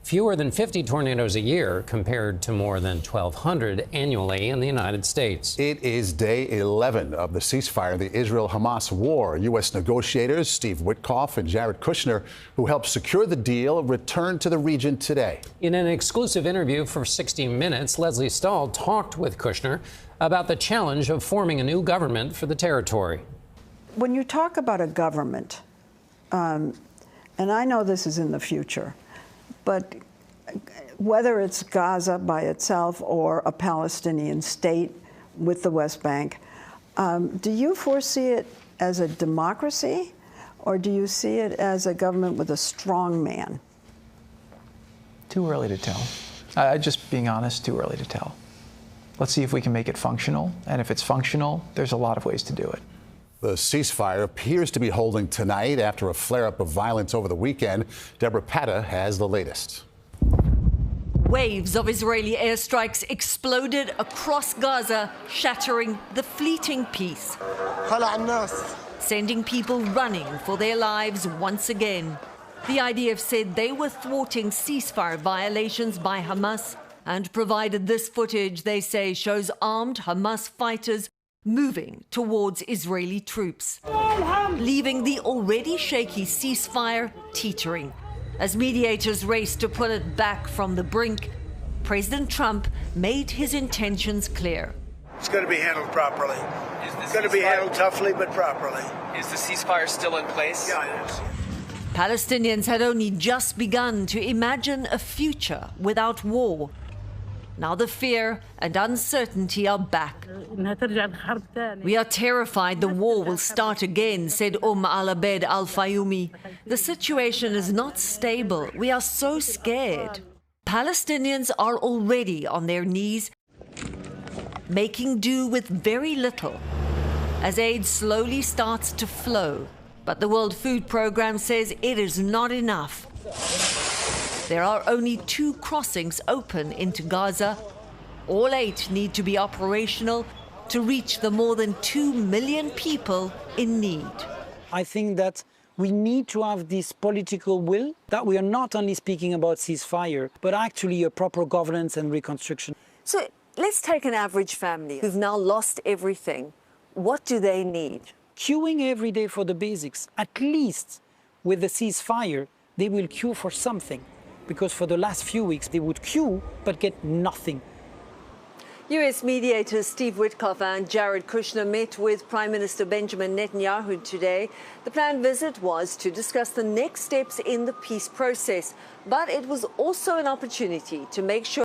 Fewer than 50 tornadoes a year compared to more than 1,200 annually in the United States. It is day 11 of the ceasefire, the Israel-Hamas war. U.S. negotiators Steve Witkoff and Jared Kushner, who helped secure the deal, returned to the region today. In an exclusive interview for 60 Minutes, Leslie Stahl talked with Kushner about the challenge of forming a new government for the territory. When you talk about a government, and I know this is in the future, but whether it's Gaza by itself or a Palestinian state with the West Bank, do you foresee it as a democracy, or do you see it as a government with a strong man? Too early to tell. Just being honest, too early to tell. Let's see if we can make it functional, and if it's functional, there's a lot of ways to do it. The ceasefire appears to be holding tonight after a flare-up of violence over the weekend. Debora Patta has the latest. Waves of Israeli airstrikes exploded across Gaza, shattering the fleeting peace, sending people running for their lives once again. The IDF said they were thwarting ceasefire violations by Hamas and provided this footage they say shows armed Hamas fighters moving towards Israeli troops, leaving the already shaky ceasefire teetering. As mediators race to pull it back from the brink, President Trump made his intentions clear. It's going to be handled properly. It's going to be handled toughly, but properly. Is the ceasefire still in place? Yeah, it is. Palestinians had only just begun to imagine a future without war. Now the fear and uncertainty are back. We are terrified the war will start again, said al-Abed al-Fayumi. The situation is not stable. We are so scared. Palestinians are already on their knees, making do with very little as aid slowly starts to flow. But the World Food Programme says it is not enough. There are only 2 crossings open into Gaza. All 8 need to be operational to reach the more than 2 million people in need. I think that we need to have this political will, that we are not only speaking about ceasefire, but actually a proper governance and reconstruction. So let's take an average family who've now lost everything. What do they need? Queuing every day for the basics. At least with the ceasefire, they will queue for something. Because for the last few weeks, they would queue but get nothing. U.S. mediators Steve Witkoff and Jared Kushner met with Prime Minister Benjamin Netanyahu today. The planned visit was to discuss the next steps in the peace process, but it was also an opportunity to make sure